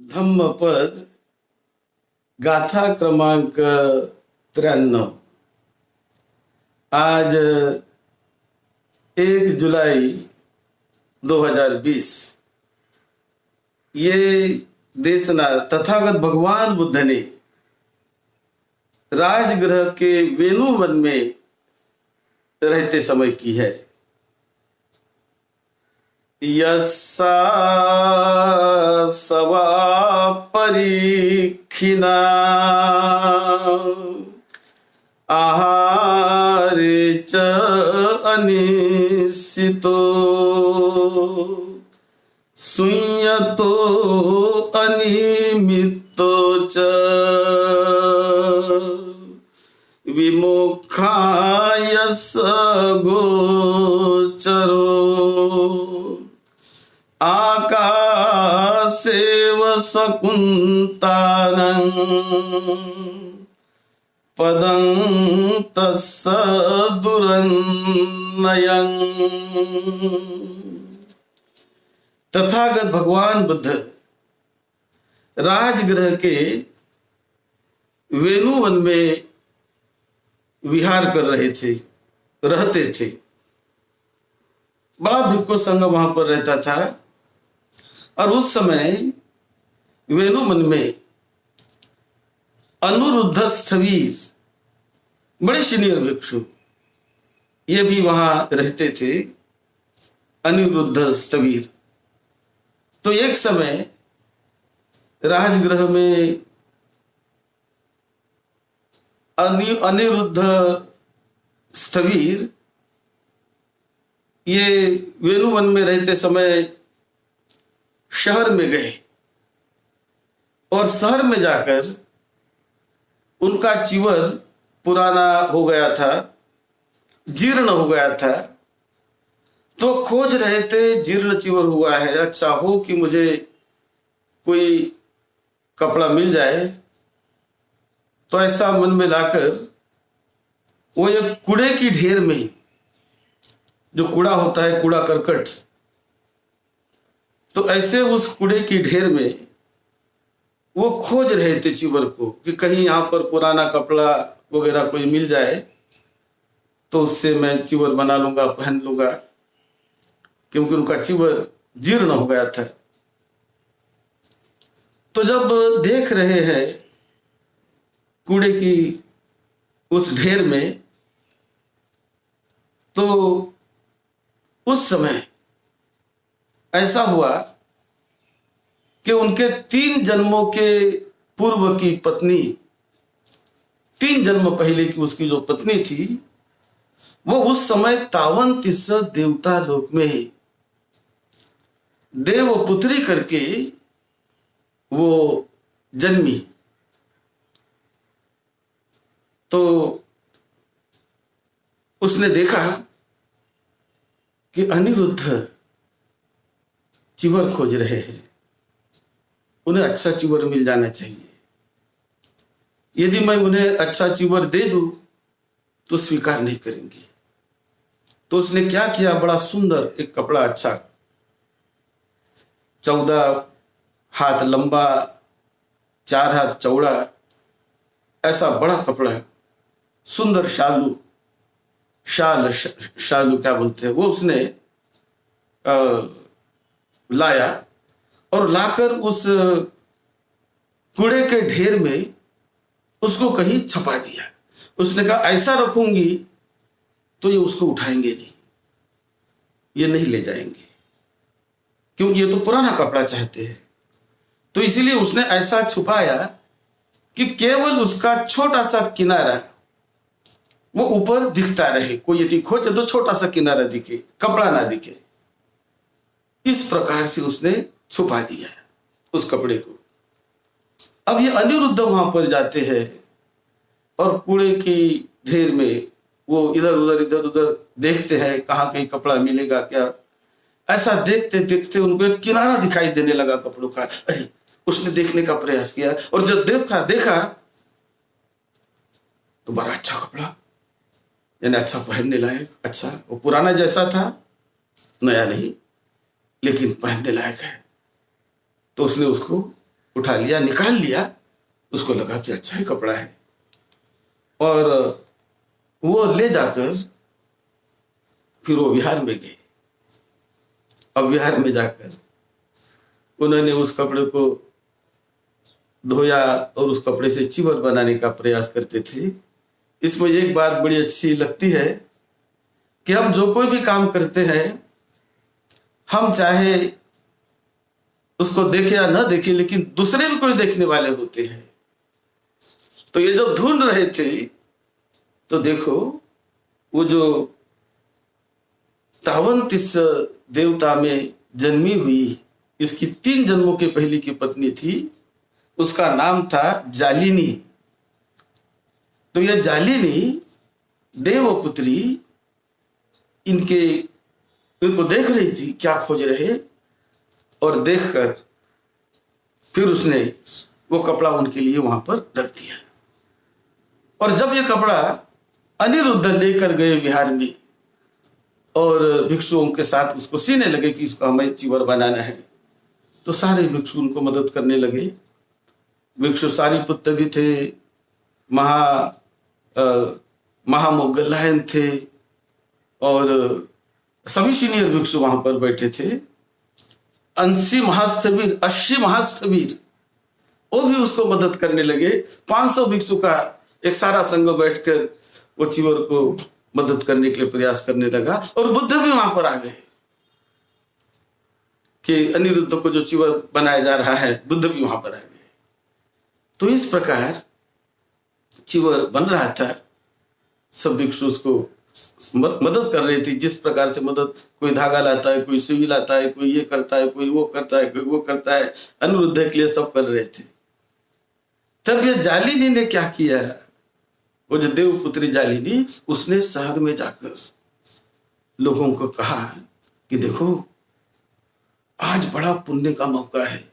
धम्मपद गाथा क्रमांक 93। आज 1 जुलाई 2020। ये देशना तथागत भगवान बुद्ध ने राजगृह के वेणुवन में रहते समय की है। यस्सा सवा परीक्षिणा आहारे च अनिश्चितो सुयतो अनिमित्तो च विमुखाय स गोचरो आकाशेव शकुन्तानं पदं तस्य दुरन्नयं। तथागत भगवान बुद्ध राजगृह के वेणुवन में विहार कर रहे थे, रहते थे। बड़ा भिक्खु संघ वहां पर रहता था और उस समय वेणुवन में अनिरुद्ध स्थवीर बड़े सीनियर भिक्षु ये भी वहां रहते थे। अनिरुद्ध स्थवीर तो एक समय राजगृह में अनिरुद्ध स्थवीर ये वेणुवन में रहते समय शहर में गए और शहर में जाकर उनका चिवर पुराना हो गया था, जीर्ण हो गया था। तो खोज रहे थे, जीर्ण चिवर हुआ है, अच्छा हो कि मुझे कोई कपड़ा मिल जाए। तो ऐसा मन में लाकर वो एक कूड़े की ढेर में, जो कूड़ा होता है, कूड़ा करकट, तो ऐसे उस कूड़े की ढेर में वो खोज रहे थे चिवर को कि कहीं यहाँ पर पुराना कपड़ा वगैरह कोई मिल जाए तो उससे मैं चिवर बना लूंगा, पहन लूंगा, क्योंकि उनका चिवर जीर्ण हो गया था। तो जब देख रहे हैं कूड़े की उस ढेर में, तो उस समय ऐसा हुआ कि उनके 3 जन्मों के पूर्व की पत्नी, 3 जन्म पहले की उसकी जो पत्नी थी, वो उस समय तावंतिस देवता लोक में देवपुत्री करके वो जन्मी। तो उसने देखा कि अनिरुद्ध चिवर खोज रहे हैं, उन्हें अच्छा चिवर मिल जाना चाहिए। यदि मैं उन्हें अच्छा चिवर दे दूं तो स्वीकार नहीं करेंगे। तो उसने क्या किया, बड़ा सुंदर एक कपड़ा, अच्छा 14 हाथ लंबा, 4 हाथ चौड़ा, ऐसा बड़ा कपड़ा, सुंदर शालू क्या बोलते हैं वो, उसने लाया और लाकर उस कूड़े के ढेर में उसको कहीं छपा दिया। उसने कहा ऐसा रखूंगी तो ये उसको उठाएंगे नहीं, ये नहीं ले जाएंगे, क्योंकि ये तो पुराना कपड़ा चाहते हैं। तो इसीलिए उसने ऐसा छुपाया कि केवल उसका छोटा सा किनारा वो ऊपर दिखता रहे, कोई यदि खोजे तो छोटा सा किनारा दिखे, कपड़ा ना दिखे। इस प्रकार से उसने छुपा दिया उस कपड़े को। अब ये अनिरुद्ध वहां पर जाते हैं और कूड़े की ढेर में वो इधर उधर देखते हैं, कहाँ कहीं कपड़ा मिलेगा क्या। ऐसा देखते देखते उनको एक किनारा दिखाई देने लगा कपड़ों का। अरे, उसने देखने का प्रयास किया और जब देखा तो बड़ा अच्छा कपड़ा, यानी अच्छा पहनने लायक, अच्छा, वो पुराना जैसा था, नया नहीं, लेकिन पहनने लायक है। तो उसने उसको उठा लिया, निकाल लिया, उसको लगा कि अच्छा ही कपड़ा है, और वो ले जाकर फिर वो विहार में गए। अब विहार में जाकर उन्होंने उस कपड़े को धोया और उस कपड़े से चिवर बनाने का प्रयास करते थे। इसमें एक बात बड़ी अच्छी लगती है कि हम जो कोई भी काम करते हैं, हम चाहे उसको देखे या न देखे, लेकिन दूसरे भी कोई देखने वाले होते हैं। तो ये जब ढूंढ रहे थे तो देखो, वो जो तावंत इस देवता में जन्मी हुई, इसकी 3 जन्मों के पहले की पत्नी थी, उसका नाम था जालिनी। तो यह जालिनी देवपुत्री इनको देख रही थी, क्या खोज रहे, और देखकर फिर उसने वो कपड़ा उनके लिए वहां पर रख दिया। और जब ये कपड़ा अनिरुद्ध लेकर गए विहार में और भिक्षुओं के साथ उसको सीने लगे कि इसको हमें चिवर बनाना है, तो सारे भिक्षु उनको मदद करने लगे। भिक्षु सारिपुत्र भी थे, महामोगलायन थे, और सभी सीनियर भिक्षु वहां पर बैठे थे। 80 महास्थवीर वो भी उसको मदद करने लगे। 500 भिक्षु का एक सारा संघ बैठकर वो चिवर को मदद करने के लिए प्रयास करने लगा। और बुद्ध भी वहां पर आ गए कि अनिरुद्ध को जो चिवर बनाया जा रहा है, बुद्ध भी वहां पर आ गए। तो इस प्रकार चिवर बन रहा था। सब भिक्षु उसको मदद कर रही थी, जिस प्रकार से मदद, कोई धागा लाता है, कोई सुई लाता है, कोई ये करता है, कोई वो करता है, कोई वो करता है, अनिरुद्ध के लिए सब कर रहे थे। तब ये जालिनी ने क्या किया, वो जो देवपुत्री जालिनी, उसने शहर में जाकर लोगों को कहा कि देखो, आज बड़ा पुण्य का मौका है।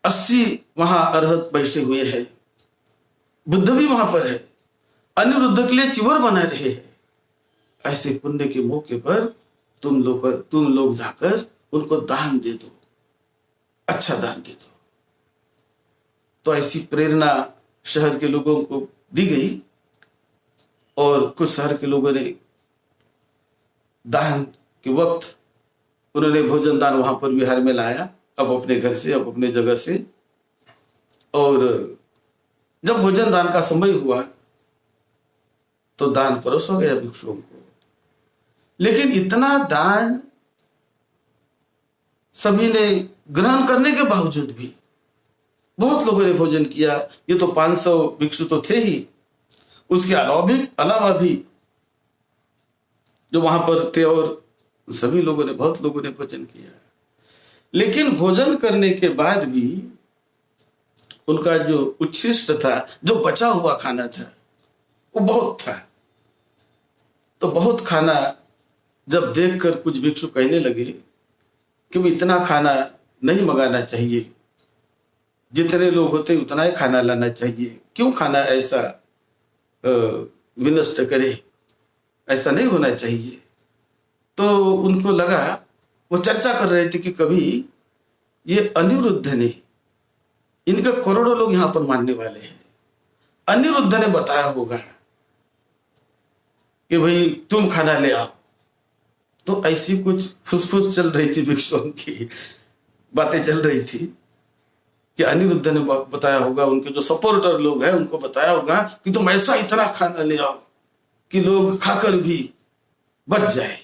80 वहां अरहत बैठे हुए हैं, बुद्ध भी वहां पर है, अनिरुद्ध के लिए चिवर बना रहे हैं। ऐसे पुण्य के मौके पर तुम लोग जाकर उनको दान दे दो, अच्छा दान दे दो। तो ऐसी प्रेरणा शहर के लोगों को दी गई, और कुछ शहर के लोगों ने दान के वक्त उन्होंने भोजन दान वहां पर विहार में लाया, अब अपने घर से, अब अपने जगह से। और जब भोजन दान का समय हुआ तो दान परोस हो गया भिक्षुओं को। लेकिन इतना दान सभी ने ग्रहण करने के बावजूद भी बहुत लोगों ने भोजन किया। ये तो 500 भिक्षु तो थे ही, उसके अलावा भी जो वहां पर थे, और सभी लोगों ने, बहुत लोगों ने भोजन किया। लेकिन भोजन करने के बाद भी उनका जो उच्छिष्ट था, जो बचा हुआ खाना था, वो बहुत था। तो बहुत खाना जब देखकर कुछ भिक्षु कहने लगे कि इतना खाना नहीं मंगाना चाहिए, जितने लोग होते उतना ही खाना लाना चाहिए, क्यों खाना ऐसा विनष्ट करे, ऐसा नहीं होना चाहिए। तो उनको लगा, वो चर्चा कर रहे थे कि कभी ये अनिरुद्ध ने, इनके करोड़ों लोग यहां पर मानने वाले हैं, अनिरुद्ध ने बताया होगा कि भाई तुम खाना ले आओ। तो ऐसी कुछ फुसफुस चल रही थी, भिक्षुओं की बातें चल रही थी कि अनिरुद्ध ने बताया होगा, उनके जो सपोर्टर लोग हैं उनको बताया होगा कि तुम ऐसा इतना खाना ले आओ कि लोग खाकर भी बच जाए।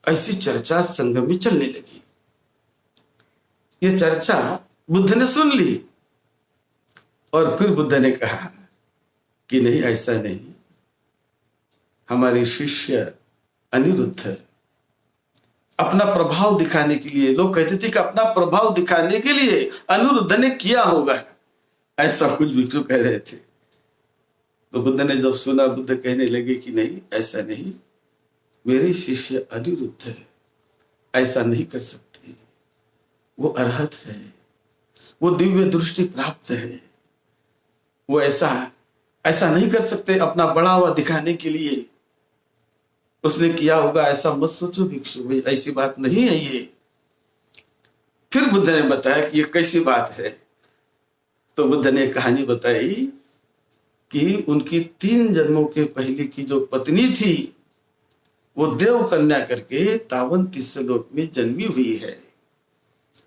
ऐसी चर्चा संघ में चलने लगी। ये चर्चा बुद्ध ने सुन ली, और फिर बुद्ध ने कहा कि नहीं, ऐसा नहीं, हमारे शिष्य अनिरुद्ध अपना प्रभाव दिखाने के लिए, लोग कहते थे कि अपना प्रभाव दिखाने के लिए अनिरुद्ध ने किया होगा, ऐसा कुछ भिक्षु कह रहे थे। तो बुद्ध ने जब सुना, बुद्ध कहने लगे कि नहीं, ऐसा नहीं, मेरे शिष्य अनिरुद्ध ऐसा नहीं कर सकते, वो अरहत है, वो दिव्य दृष्टि प्राप्त है, वो ऐसा नहीं कर सकते अपना बड़ा हुआ दिखाने के लिए उसने किया होगा, ऐसा मत सोचो भिक्षु, भाई ऐसी बात नहीं है ये। फिर बुद्ध ने बताया कि ये कैसी बात है। तो बुद्ध ने कहानी बताई कि उनकी 3 जन्मों के पहले की जो पत्नी थी वो देव कन्या करके तावन तिस्सलोक में जन्मी हुई है।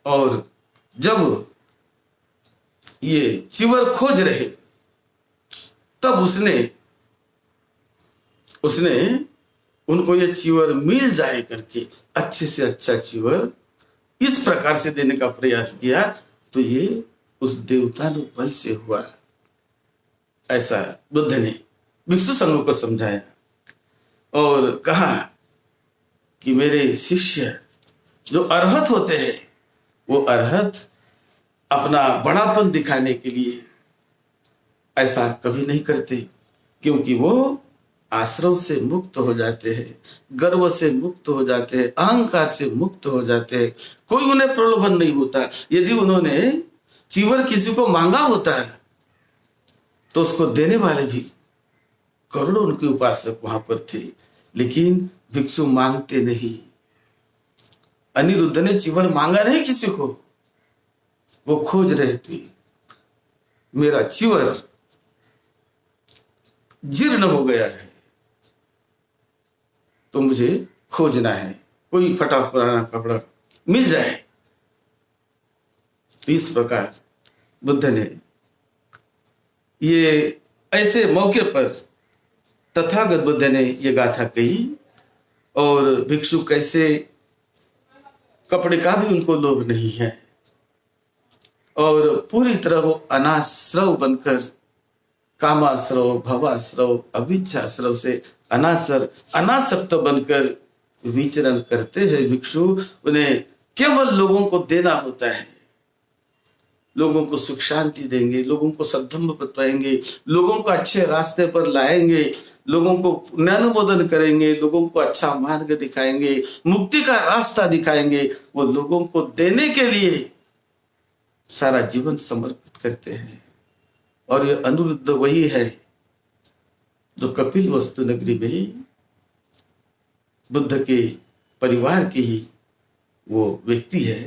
और जब ये चिवर खोज रहे तब उसने उनको ये चिवर मिल जाए करके अच्छे से अच्छा चिवर इस प्रकार से देने का प्रयास किया, तो ये उस देवतालु बल से हुआ। ऐसा बुद्ध ने भिक्षु संघ को समझाया और कहा कि मेरे शिष्य जो अरहत होते हैं वो अरहत अपना बड़ापन दिखाने के लिए ऐसा कभी नहीं करते, क्योंकि वो आश्रव से मुक्त हो जाते हैं, गर्व से मुक्त हो जाते हैं, अहंकार से मुक्त हो जाते हैं। कोई उन्हें प्रलोभन नहीं होता। यदि उन्होंने चीवर किसी को मांगा होता है तो उसको देने वाले भी करोड़ों उनके उपासक वहां पर थे, लेकिन भिक्षु मांगते नहीं। अनिरुद्ध ने चीवर मांगा नहीं किसी को, वो खोज रहे थे मेरा चीवर जीर्ण हो गया है तो मुझे खोजना है, कोई फटा पुराना कपड़ा मिल जाए। तो इस प्रकार बुद्ध ने ये ऐसे मौके पर तथागत बुद्ध ने ये गाथा कही। और भिक्षु कैसे कपड़े का भी उनको लोभ नहीं है और पूरी तरह वो अनाश्रव बनकर कामाश्रव, भवाश्रव, अभिच्छाश्रव से अनासक्त बनकर विचरण करते हैं भिक्षु। उन्हें केवल लोगों को देना होता है, लोगों को सुख शांति देंगे, लोगों को सद्धम्म बतवाएंगे, लोगों को अच्छे रास्ते पर लाएंगे, लोगों को ज्ञानोबोधन करेंगे, लोगों को अच्छा मार्ग दिखाएंगे, मुक्ति का रास्ता दिखाएंगे। वो लोगों को देने के लिए सारा जीवन समर्पित करते हैं। और ये अनिरुद्ध वही है जो कपिल वस्तु नगरी में बुद्ध के परिवार की ही वो व्यक्ति है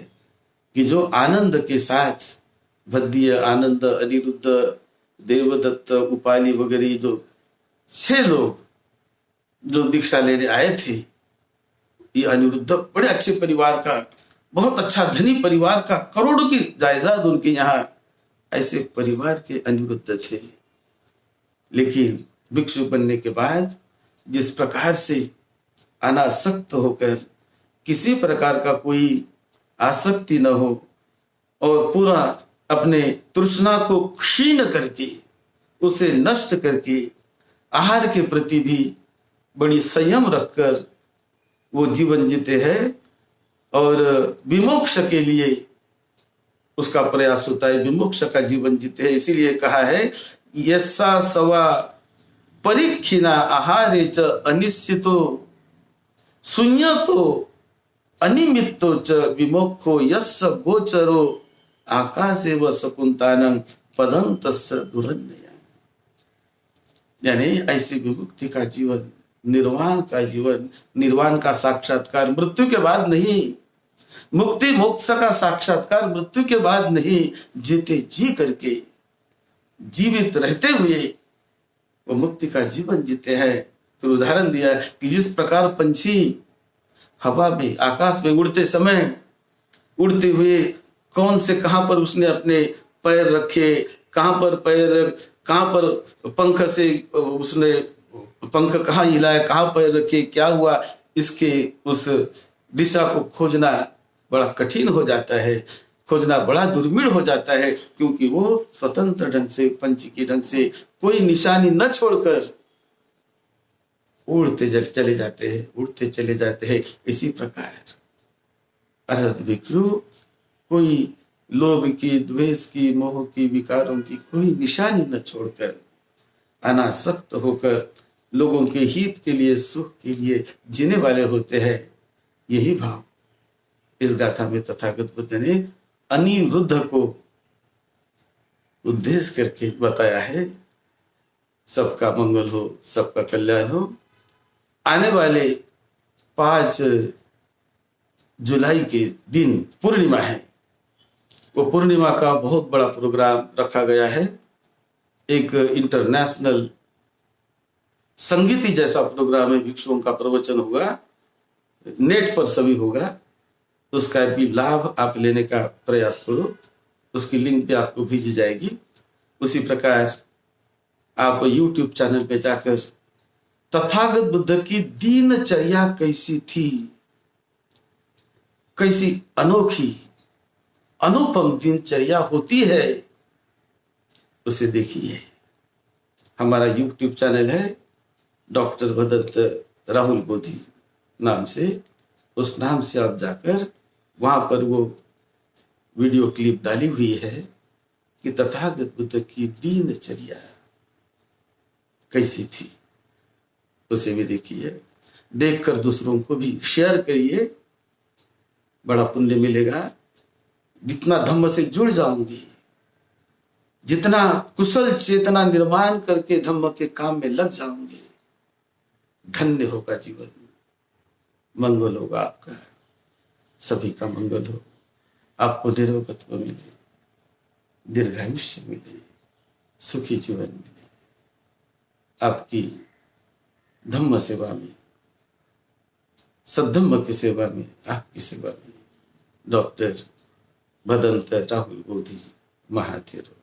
कि जो आनंद के साथ भद्य, आनंद, अनिरुद्ध, देवदत्त, उपाली वगैरह जो 6 लोग जो दीक्षा लेने आए थे, ये अनिरुद्ध बड़े अच्छे परिवार का, बहुत अच्छा धनी परिवार का, करोड़ों की जायदाद उनके यहाँ, ऐसे परिवार के अनिरुद्ध थे। लेकिन भिक्षु बनने के बाद जिस प्रकार से अनासक्त होकर किसी प्रकार का कोई आसक्ति न हो और पूरा अपने तृष्णा को क्षीण करके उसे नष्ट करके आहार के प्रति भी बड़ी संयम रखकर वो जीवन जीते हैं और विमोक्ष के लिए उसका प्रयास होता है, विमोक्ष का जीवन जीते हैं। इसीलिए कहा है यस्सा सवा परीक्षिणा आहारे च अनिश्चितो शून्यतो अनिमित्तो च विमोक्षो यस्य गोचरो आकाशेव शकुंतानं पदं तस्य दुरन्यया। यानी ऐसी विमुक्ति का जीवन, निर्वाण का जीवन, निर्वाण का साक्षात्कार मृत्यु के बाद नहीं, मुक्ति मोक्ष का साक्षात्कार मृत्यु के बाद नहीं, जीते जी करके, जीवित रहते हुए वो मुक्ति का जीवन जीते हैं। फिर उदाहरण दिया कि जिस प्रकार पंछी हवा में, आकाश में उड़ते समय, उड़ते हुए कौन से कहां पर उसने अपने पैर रखे, कहां पर पंख से उसने पंख कहाँ हिलाया, कहां पैर रखे, क्या हुआ, इसके उस दिशा को खोजना बड़ा कठिन हो जाता है, खोजना बड़ा दुर्मिळ हो जाता है, क्योंकि वो स्वतंत्र ढंग से, पंछी के ढंग से कोई निशानी न छोड़कर उड़ते चले जाते हैं, उड़ते चले जाते हैं। इसी प्रकार अरहत भिक्षु कोई लोभ की, द्वेष की, मोह की, विकारों की कोई निशानी न छोड़कर अनासक्त होकर लोगों के हित के लिए, सुख के लिए जीने वाले होते हैं। यही भाव इस गाथा में तथागत बुद्ध ने अनिरुद्ध को उद्देश्य करके बताया है। सबका मंगल हो, सबका कल्याण हो। आने वाले 5 जुलाई के दिन पूर्णिमा है, वो पूर्णिमा का बहुत बड़ा प्रोग्राम रखा गया है। एक इंटरनेशनल संगीत जैसा प्रोग्राम है, भिक्षुओं का प्रवचन होगा, नेट पर सभी होगा। उसका भी लाभ आप लेने का प्रयास करो, उसकी लिंक भी आपको भेजी जाएगी। उसी प्रकार आप YouTube चैनल पे जाकर तथागत बुद्ध की दिनचर्या कैसी थी, कैसी अनोखी अनुपम दिनचर्या होती है, उसे देखिए। हमारा YouTube चैनल है डॉक्टर भदंत राहुल बोधी नाम से। उस नाम से आप जाकर वहां पर वो वीडियो क्लिप डाली हुई है कि तथागत बुद्ध की दिनचर्या कैसी थी, उसे भी देखिए। देखकर दूसरों को भी शेयर करिए, बड़ा पुण्य मिलेगा। जितना धम्म से जुड़ जाओगे, जितना कुशल चेतना निर्माण करके धम्म के काम में लग जाओगे, धन्य होगा जीवन, मंगल होगा आपका, सभी का मंगल हो। आपको निरोगत्व मिले, दीर्घायुष्य मिले, सुखी जीवन मिले। आपकी धम्म सेवा में, सद्धम्म की सेवा में, आपकी सेवा में डॉक्टर भदंत राहुल बोधी महाथेरो।